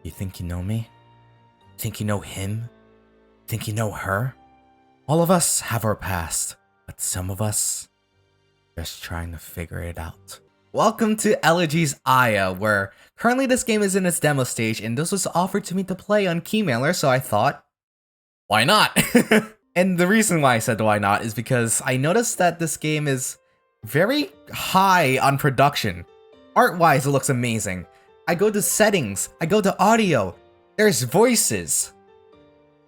You think you know me? Think you know him? Think you know her? All of us have our past, but some of us just trying to figure it out. Welcome to Elegies Aya, where currently this game is in its demo stage, and this was offered to me to play on Keymailer, so I thought, why not? And the reason why I said why not is because I noticed that this game is very high on production. Art-wise, it looks amazing. I go to settings, I go to audio, there's voices.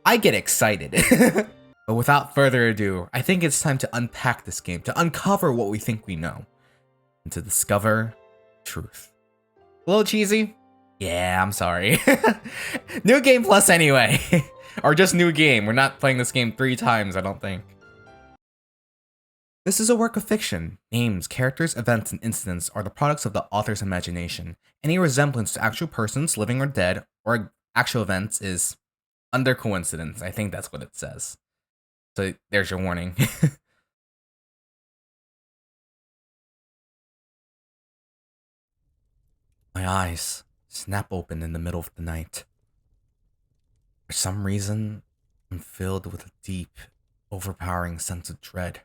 I get excited. But without further ado, I think it's time to unpack this game, to uncover what we think we know, and to discover truth. A little cheesy? Yeah, I'm sorry. New game plus anyway. Or just new game. We're not playing this game 3 times, I don't think. This is a work of fiction. Names, characters, events, and incidents are the products of the author's imagination. Any resemblance to actual persons, living or dead, or actual events is under coincidence. I think that's what it says. So there's your warning. My eyes snap open in the middle of the night. For some reason, I'm filled with a deep, overpowering sense of dread.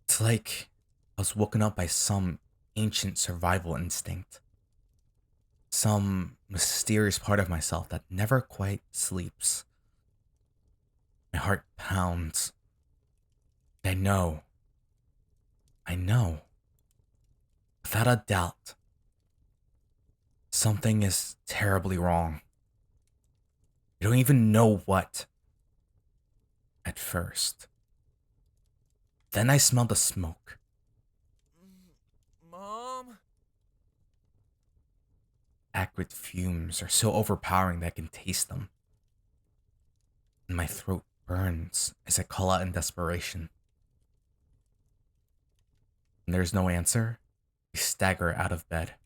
It's like I was woken up by some ancient survival instinct. Some mysterious part of myself that never quite sleeps. My heart pounds. I know, without a doubt, something is terribly wrong. I don't even know what at first. Then I smelled the smoke. Mom? Acrid fumes are so overpowering that I can taste them. And my throat burns as I call out in desperation. When there's no answer, I stagger out of bed.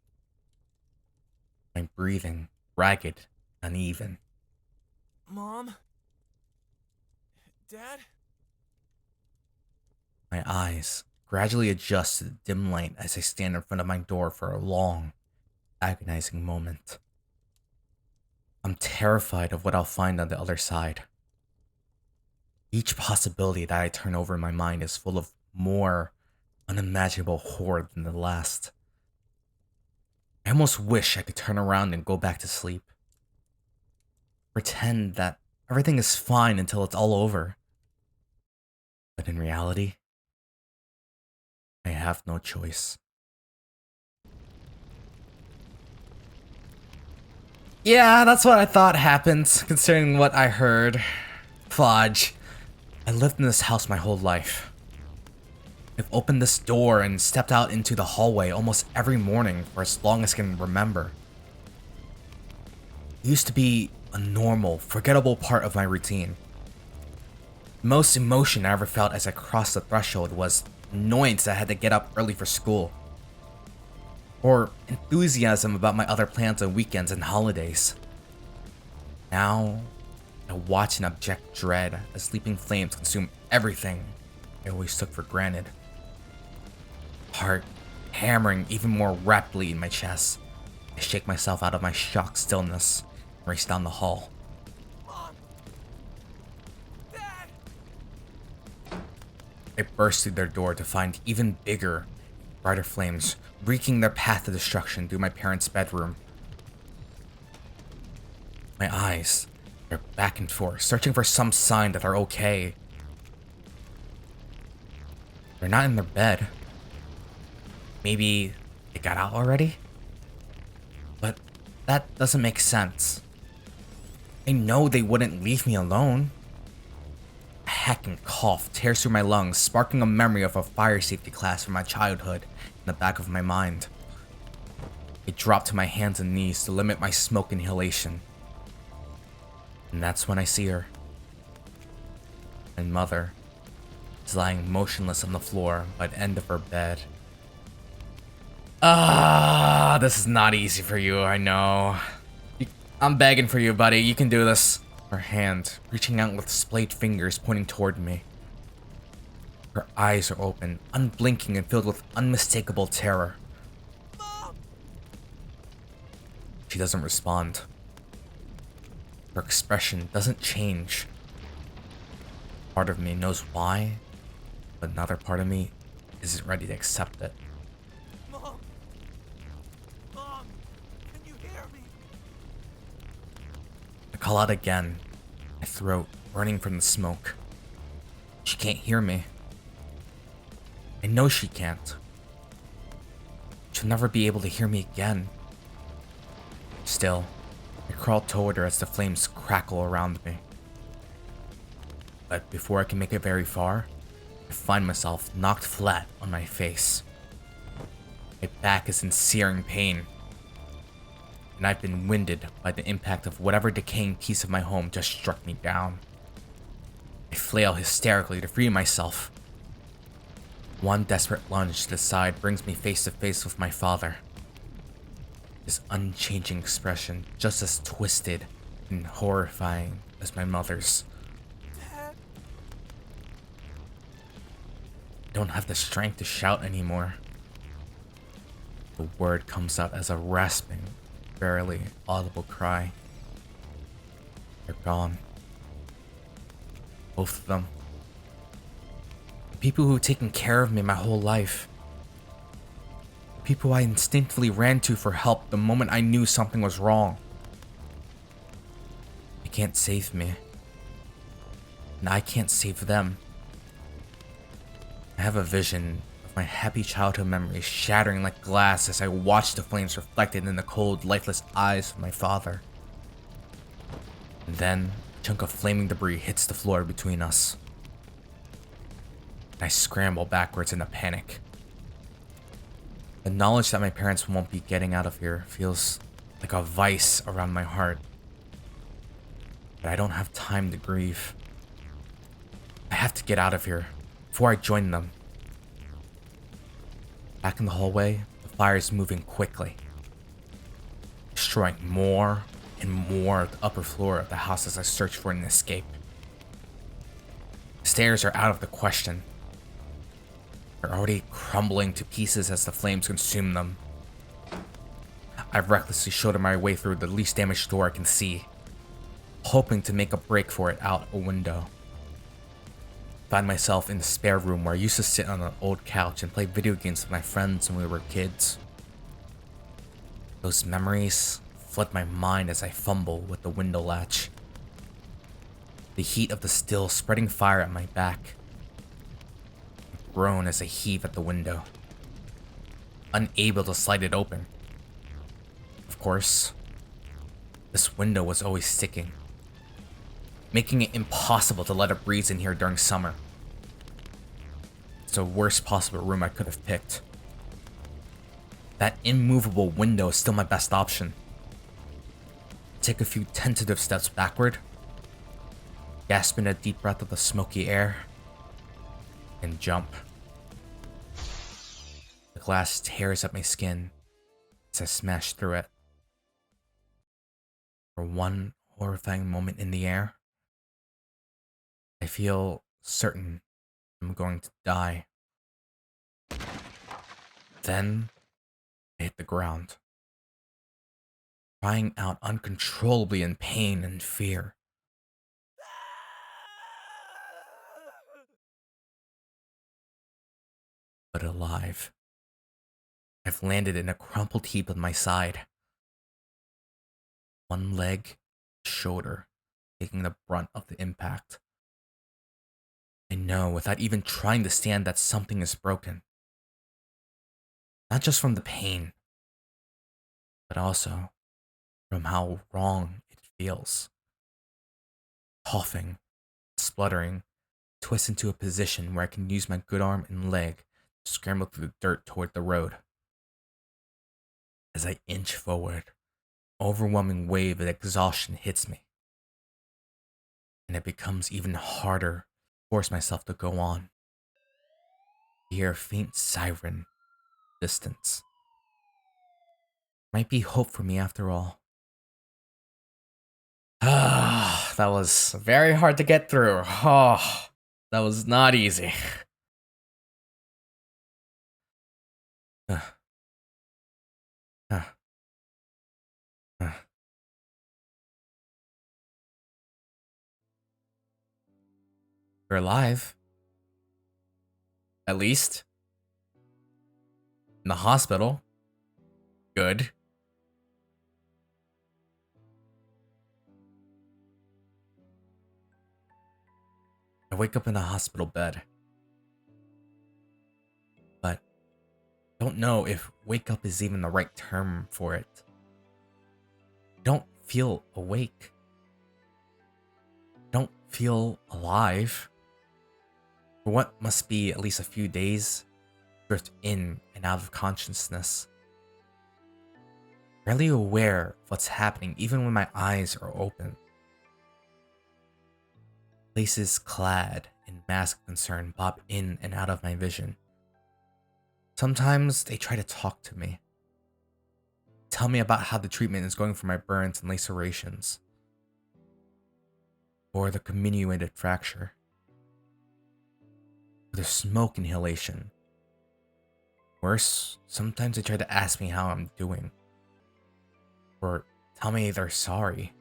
My breathing ragged, uneven. Mom? Dad? My eyes gradually adjust to the dim light as I stand in front of my door for a long, agonizing moment. I'm terrified of what I'll find on the other side. Each possibility that I turn over in my mind is full of more unimaginable horror than the last. I almost wish I could turn around and go back to sleep. Pretend that everything is fine until it's all over. But in reality, I have no choice. Yeah, that's what I thought happened, considering what I heard. Fudge. I lived in this house my whole life. I've opened this door and stepped out into the hallway almost every morning for as long as I can remember. It used to be a normal, forgettable part of my routine. The most emotion I ever felt as I crossed the threshold was annoyance that I had to get up early for school. Or enthusiasm about my other plans on weekends and holidays. Now, I watch in abject dread as sleeping flames consume everything I always took for granted. Heart hammering even more rapidly in my chest. I shake myself out of my shocked stillness and race down the hall. Mom? Dad? I burst through their door to find even bigger, brighter flames wreaking their path to destruction through my parents' bedroom. My eyes are back and forth, searching for some sign that they're okay. They're not in their bed. Maybe they got out already? But that doesn't make sense. I know they wouldn't leave me alone. A hacking cough tears through my lungs, sparking a memory of a fire safety class from my childhood in the back of my mind. I drop to my hands and knees to limit my smoke inhalation. And that's when I see her. My mother is lying motionless on the floor by the end of her bed. This is not easy for you, I know. I'm begging for you, buddy. You can do this. Her hand, reaching out with splayed fingers pointing toward me. Her eyes are open, unblinking and filled with unmistakable terror. Mom? She doesn't respond. Her expression doesn't change. Part of me knows why, but another part of me isn't ready to accept it. Mom! Mom! Can you hear me? I call out again, my throat burning from the smoke. She can't hear me. I know she can't. She'll never be able to hear me again. Still, I crawl toward her as the flames crackle around me. But before I can make it very far, I find myself knocked flat on my face. My back is in searing pain, and I've been winded by the impact of whatever decaying piece of my home just struck me down. I flail hysterically to free myself. One desperate lunge to the side brings me face to face with my father. His unchanging expression just as twisted and horrifying as my mother's. Dad? I don't have the strength to shout anymore. The word comes out as a rasping, barely audible cry. They're gone. Both of them. The people who have taken care of me my whole life. The people I instinctively ran to for help the moment I knew something was wrong. They can't save me. And I can't save them. I have a vision of my happy childhood memories shattering like glass as I watch the flames reflected in the cold, lifeless eyes of my father. And then, a chunk of flaming debris hits the floor between us. And I scramble backwards in a panic. The knowledge that my parents won't be getting out of here feels like a vice around my heart. But I don't have time to grieve. I have to get out of here before I join them. Back in the hallway, the fire is moving quickly, destroying more and more of the upper floor of the house as I search for an escape. The stairs are out of the question. They're already crumbling to pieces as the flames consume them. I recklessly shoulder my way through the least damaged door I can see, hoping to make a break for it out a window. Find myself in the spare room where I used to sit on an old couch and play video games with my friends when we were kids. Those memories flood my mind as I fumble with the window latch. The heat of the still spreading fire at my back. I groan as I heave at the window, unable to slide it open. Of course, this window was always sticking, making it impossible to let a breeze in here during summer. It's the worst possible room I could have picked. That immovable window is still my best option. Take a few tentative steps backward, gasp in a deep breath of the smoky air, and jump. The glass tears at my skin as I smash through it. For one horrifying moment in the air, I feel certain I'm going to die. Then I hit the ground, crying out uncontrollably in pain and fear. But alive. I've landed in a crumpled heap at my side. One leg, shoulder, taking the brunt of the impact. I know without even trying to stand that something is broken. Not just from the pain, but also from how wrong it feels. Coughing, spluttering, twist into a position where I can use my good arm and leg to scramble through the dirt toward the road. As I inch forward, an overwhelming wave of exhaustion hits me, and it becomes even harder to force myself to go on. I hear a faint siren, distance. Might be hope for me after all. Ah, that was very hard to get through. Oh, that was not easy. You're alive. At least. In the hospital. Good. I wake up in a hospital bed. But I don't know if wake up is even the right term for it. I don't feel awake. I don't feel alive. For what must be at least a few days, drift in and out of consciousness. Barely aware of what's happening even when my eyes are open. Faces clad in masks of concern bob in and out of my vision. Sometimes they try to talk to me. Tell me about how the treatment is going for my burns and lacerations. Or the comminuted fracture. Or the smoke inhalation. Worse, sometimes they try to ask me how I'm doing. Or tell me they're sorry.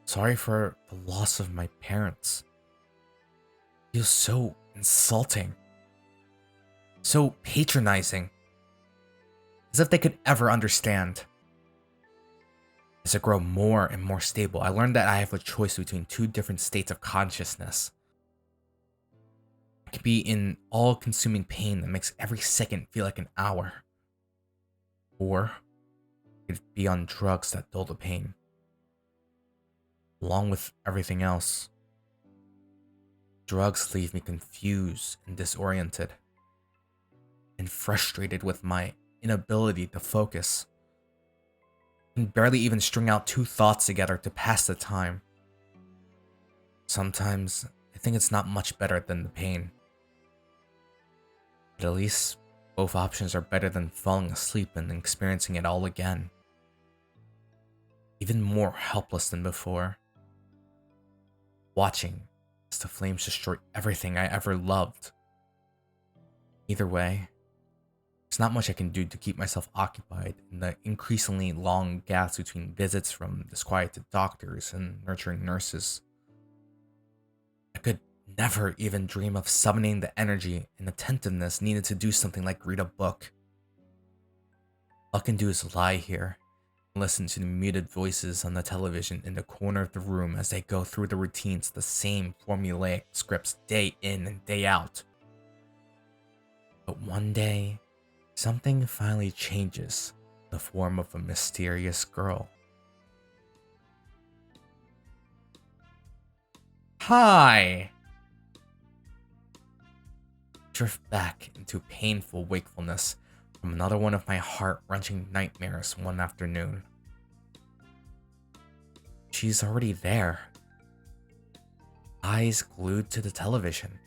Sorry for the loss of my parents. It feels so insulting. So patronizing. As if they could ever understand. As I grow more and more stable, I learned that I have a choice between two different states of consciousness. I can be in all-consuming pain that makes every second feel like an hour. Or I could be on drugs that dull the pain. Along with everything else. Drugs leave me confused and disoriented. And frustrated with my inability to focus. I can barely even string out two thoughts together to pass the time. Sometimes I think it's not much better than the pain. But at least both options are better than falling asleep and experiencing it all again. Even more helpless than before. Watching as the flames destroy everything I ever loved. Either way, there's not much I can do to keep myself occupied in the increasingly long gaps between visits from disquieted doctors and nurturing nurses. I could never even dream of summoning the energy and attentiveness needed to do something like read a book. All I can do is lie here and listen to the muted voices on the television in the corner of the room as they go through the routines of the same formulaic scripts day in and day out. But one day, something finally changes in the form of a mysterious girl. Hi! Drift back into painful wakefulness from another one of my heart-wrenching nightmares one afternoon. She's already there. Eyes glued to the television.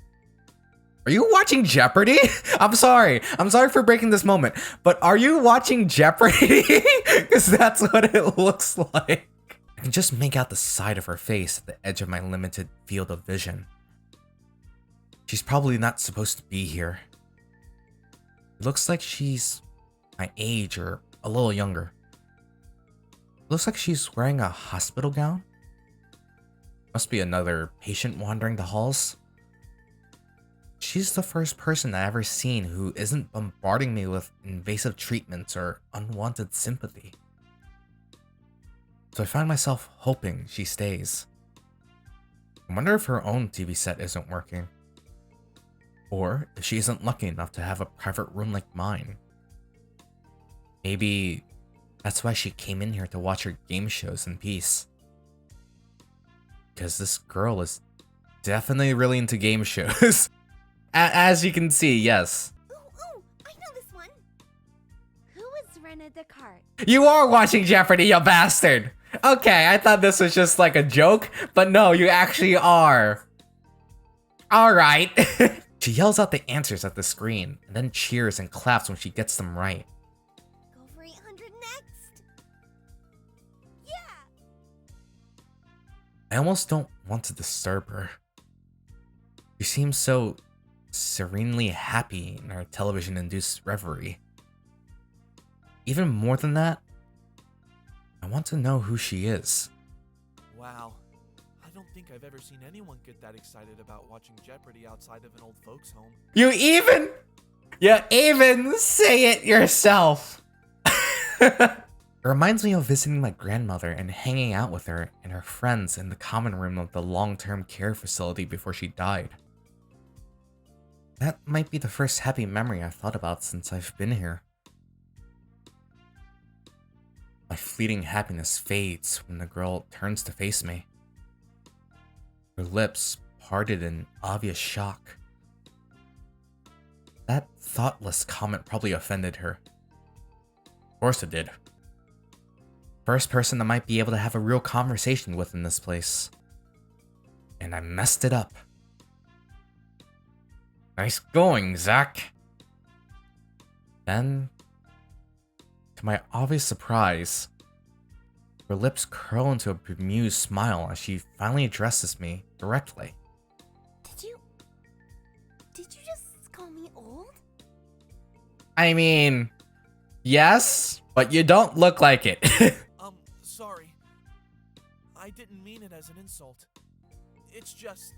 Are you watching Jeopardy? I'm sorry for breaking this moment, but are you watching Jeopardy? Because that's what it looks like. I can just make out the side of her face at the edge of my limited field of vision. She's probably not supposed to be here. It looks like she's my age or a little younger. It looks like she's wearing a hospital gown. Must be another patient wandering the halls. She's the first person I've ever seen who isn't bombarding me with invasive treatments or unwanted sympathy. So I find myself hoping she stays. I wonder if her own TV set isn't working. Or if she isn't lucky enough to have a private room like mine. Maybe that's why she came in here to watch her game shows in peace. Because this girl is definitely really into game shows. As you can see, yes. Ooh, I know this one. Who is Rena Descartes? You are watching Jeopardy, you bastard! Okay, I thought this was just like a joke, but no, you actually are. Alright. She yells out the answers at the screen, and then cheers and claps when she gets them right. Go for 800 next. Yeah. I almost don't want to disturb her. She seems so serenely happy in her television-induced reverie. Even more than that, I want to know who she is. Wow. I don't think I've ever seen anyone get that excited about watching Jeopardy outside of an old folks' home. You even say it yourself. It reminds me of visiting my grandmother and hanging out with her and her friends in the common room of the long-term care facility before she died. That might be the first happy memory I've thought about since I've been here. My fleeting happiness fades when the girl turns to face me. Her lips parted in obvious shock. That thoughtless comment probably offended her. Of course it did. First person I might be able to have a real conversation with in this place. And I messed it up. Nice going, Zach. Then, to my obvious surprise, her lips curl into a bemused smile as she finally addresses me directly. Did you just call me old? I mean, yes, but you don't look like it. Sorry. I didn't mean it as an insult. It's just...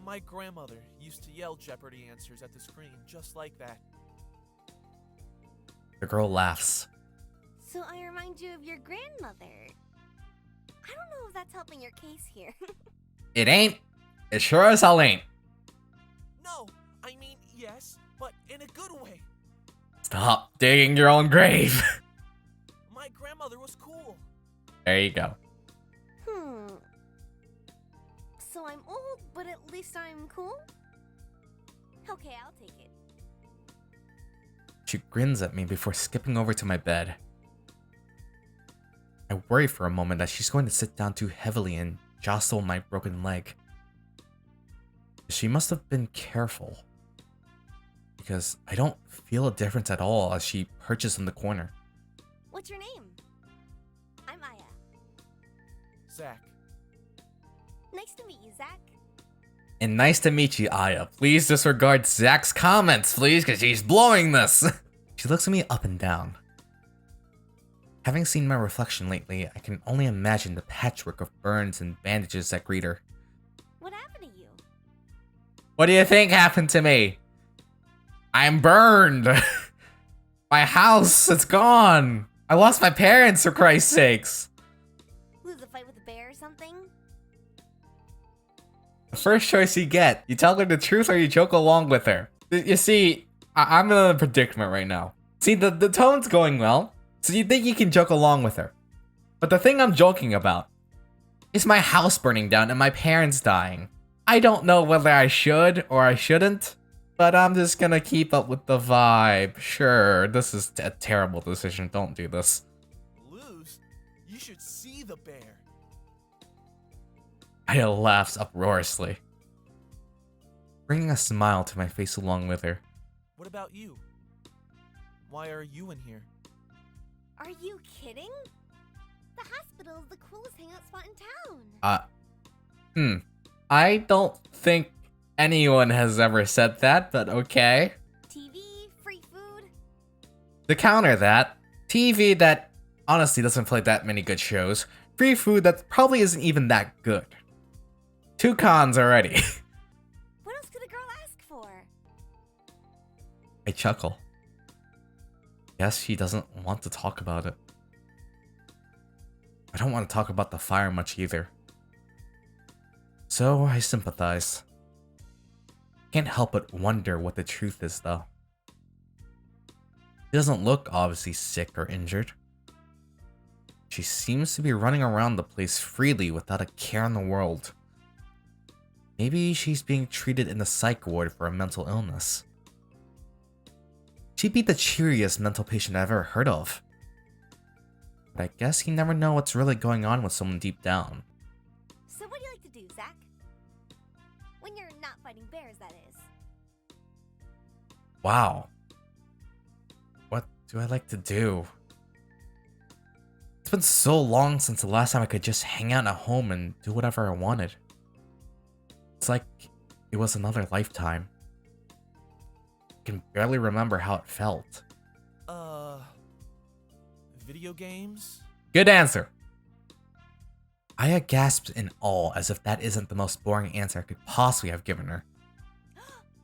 my grandmother used to yell Jeopardy answers at the screen just like that. The girl laughs. So I remind you of your grandmother. I don't know if that's helping your case here. It ain't. It sure as hell ain't. No, I mean, yes, but in a good way. Stop digging your own grave. My grandmother was cool. There you go. So I'm old, but at least I'm cool? Okay, I'll take it. She grins at me before skipping over to my bed. I worry for a moment that she's going to sit down too heavily and jostle my broken leg. She must have been careful, because I don't feel a difference at all as she perches in the corner. What's your name? I'm Aya. Zach. Nice to meet you, Zach. And nice to meet you, Aya. Please disregard Zach's comments, please, because he's blowing this. She looks at me up and down. Having seen my reflection lately, I can only imagine the patchwork of burns and bandages that greet her. What happened to you? What do you think happened to me? I'm burned. My house, it's gone. I lost my parents, for Christ's sakes. Lose a fight with a bear or something? The first choice you get. You tell her the truth or you joke along with her. You see, I'm in a predicament right now. See, the tone's going well, so you think you can joke along with her. But the thing I'm joking about is my house burning down and my parents dying. I don't know whether I should or I shouldn't, but I'm just gonna keep up with the vibe. Sure, this is a terrible decision. Don't do this. Lose? You should see the bear. Aya laughs uproariously, bringing a smile to my face along with her. What about you? Why are you in here? Are you kidding? The hospital is the coolest hangout spot in town. I don't think anyone has ever said that, but okay. TV, free food. To counter that, TV that honestly doesn't play that many good shows, free food that probably isn't even that good. 2 cons already. What else could a girl ask for? I chuckle. Guess she doesn't want to talk about it. I don't want to talk about the fire much either. So I sympathize. Can't help but wonder what the truth is though. She doesn't look obviously sick or injured. She seems to be running around the place freely without a care in the world. Maybe she's being treated in the psych ward for a mental illness. She'd be the cheeriest mental patient I've ever heard of. But I guess you never know what's really going on with someone deep down. So what do you like to do, Zach? When you're not fighting bears, that is. Wow. What do I like to do? It's been so long since the last time I could just hang out at home and do whatever I wanted. It's like it was another lifetime. I can barely remember how it felt. Video games? Good answer. Aya gasped in awe as if that isn't the most boring answer I could possibly have given her.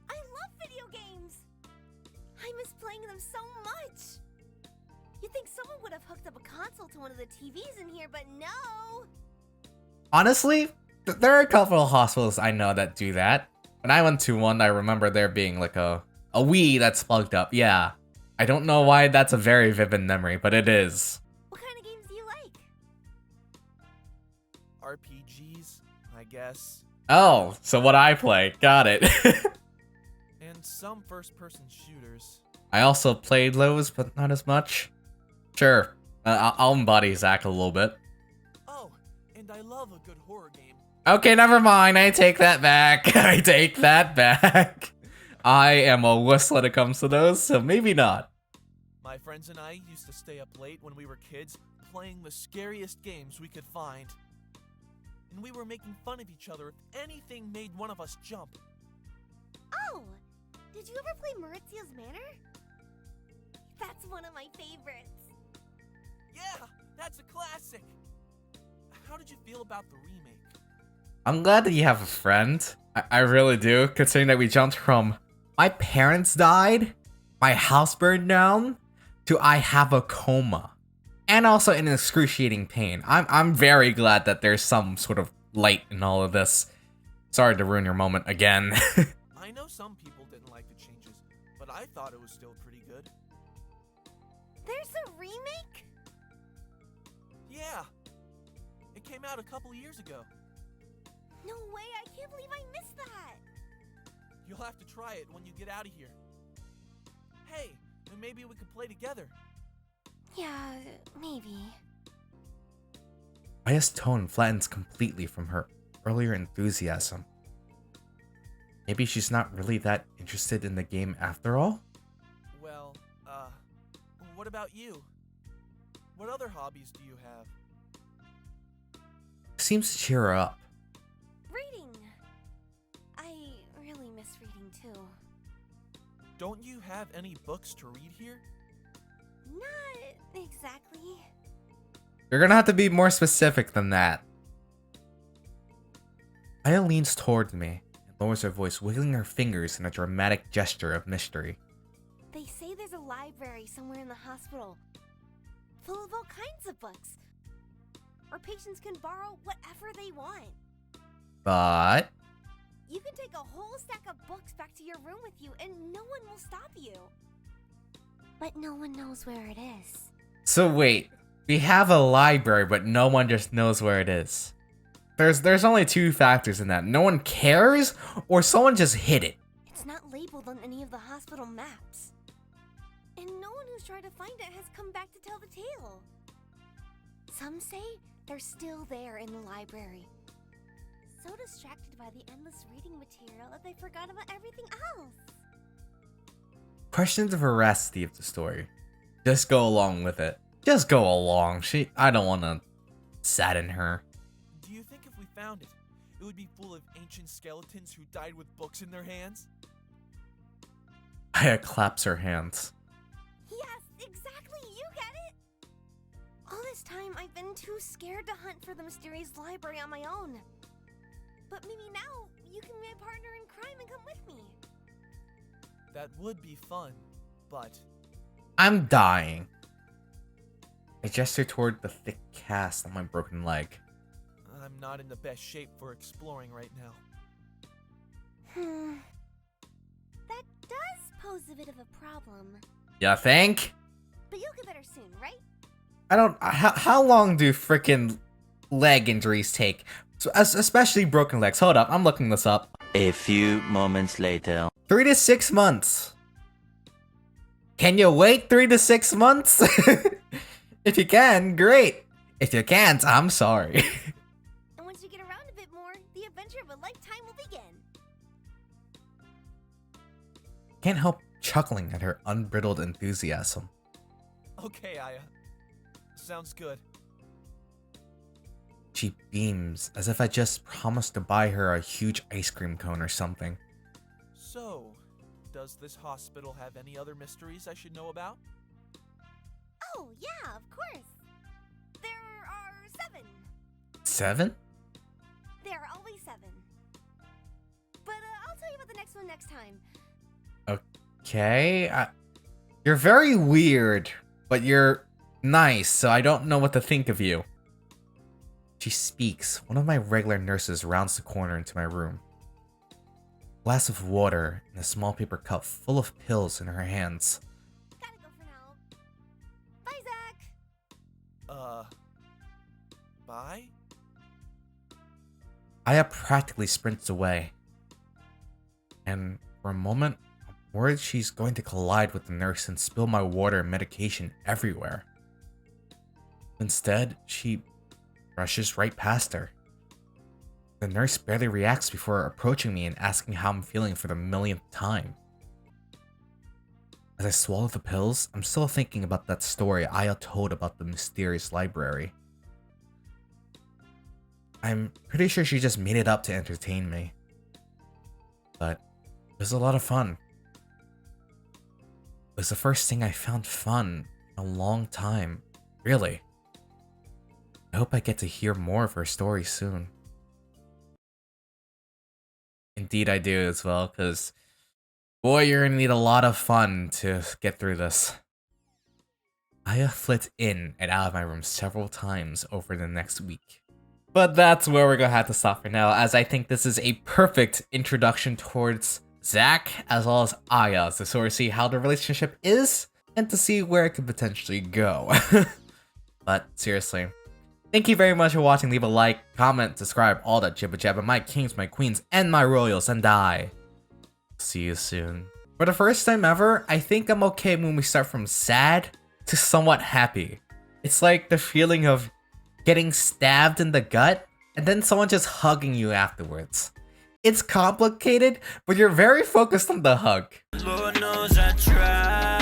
I love video games! I miss playing them so much! You'd think someone would have hooked up a console to one of the TVs in here, but no! Honestly, there are a couple of hospitals I know that do that. When I went to one, I remember there being like a Wii that's plugged up, yeah. I don't know why that's a very vivid memory, but it is. What kind of games do you like? RPGs, I guess. Oh, so what I play, got it. And some first-person shooters. I also played those, but not as much. Sure, I'll embody Zach a little bit. Oh, and I love a good horror game. Okay, never mind, I take that back. I take that back. I am a wuss when it comes to those, so maybe not. My friends and I used to stay up late when we were kids, playing the scariest games we could find. And we were making fun of each other if anything made one of us jump. Oh! Did you ever play Maurizio's Manor? That's one of my favorites. Yeah, that's a classic. How did you feel about the remake? I'm glad that you have a friend. I really do, considering that we jumped from my parents died, my house burned down, to I have a coma. And also in excruciating pain. I'm very glad that there's some sort of light in all of this. Sorry to ruin your moment again. I know some people didn't like the changes, but I thought it was still pretty good. There's a remake? Yeah. It came out a couple years ago. No way, I can't believe I missed that! You'll have to try it when you get out of here. Hey, and maybe we could play together. Yeah, maybe. Aya's tone flattens completely from her earlier enthusiasm. Maybe she's not really that interested in the game after all? Well, what about you? What other hobbies do you have? Seems to cheer her up. Reading! I really miss reading too. Don't you have any books to read here? Not exactly. You're gonna have to be more specific than that. Aya leans toward me and lowers her voice, wiggling her fingers in a dramatic gesture of mystery. They say there's a library somewhere in the hospital, full of all kinds of books. Or patients can borrow whatever they want. But You can take a whole stack of books back to your room with you and no one will stop you. But no one knows where it is. so wait, we have a library, but no one just knows where it is. There's only two factors in that. No one cares, or someone just hid it. It's not labeled on any of the hospital maps. And no one who's tried to find it has come back to tell the tale. Some say they're still there in the library. So distracted by the endless reading material that they forgot about everything else. Question the veracity of the story. Just go along with it. Just go along. I don't want to sadden her. Do you think if we found it, it would be full of ancient skeletons who died with books in their hands? Aya claps her hands. Yes, exactly, you get it! All this time, I've been too scared to hunt for the mysterious library on my own. But maybe now, you can be my partner in crime and come with me. That would be fun, but... I'm dying. I gesture toward the thick cast on my broken leg. I'm not in the best shape for exploring right now. That does pose a bit of a problem. You think? But you'll get better soon, right? I don't. How long do frickin' leg injuries take? So, especially broken legs. Hold up, I'm looking this up. A few moments later. 3 to 6 months. Can you wait 3 to 6 months? If you can, great. If you can't, I'm sorry. And once you get around a bit more, the adventure of a lifetime will begin. Can't help chuckling at her unbridled enthusiasm. Okay, Aya. Sounds good. She beams as if I just promised to buy her a huge ice cream cone or something. So, does this hospital have any other mysteries I should know about? Oh, yeah, of course. There are 7. 7? There, always 7. But I'll tell you about the next one next time. Okay. You're very weird, but you're nice, so I don't know what to think of you. She speaks. One of my regular nurses rounds the corner into my room. A glass of water and a small paper cup full of pills in her hands. Gotta go for now. Bye, Zach. Bye? Aya practically sprints away. And for a moment, I'm worried she's going to collide with the nurse and spill my water and medication everywhere. Instead, she rushes right past her. The nurse barely reacts before approaching me and asking how I'm feeling for the millionth time. As I swallow the pills, I'm still thinking about that story Aya told about the mysterious library. I'm pretty sure she just made it up to entertain me. But it was a lot of fun. It was the first thing I found fun in a long time. Really. I hope I get to hear more of her story soon. Indeed I do as well, because boy, you're gonna need a lot of fun to get through this. Aya flit in and out of my room several times over the next week. But that's where we're gonna have to stop for now, as I think this is a perfect introduction towards Zach as well as Aya, to sort of see how the relationship is and to see where it could potentially go. But seriously, thank you very much for watching. Leave a like, comment, subscribe, all that jibba jabba. My kings, my queens, and my royals, and I. See you soon. For the first time ever, I think I'm okay when we start from sad to somewhat happy. It's like the feeling of getting stabbed in the gut and then someone just hugging you afterwards. It's complicated, but you're very focused on the hug. Lord knows I tried.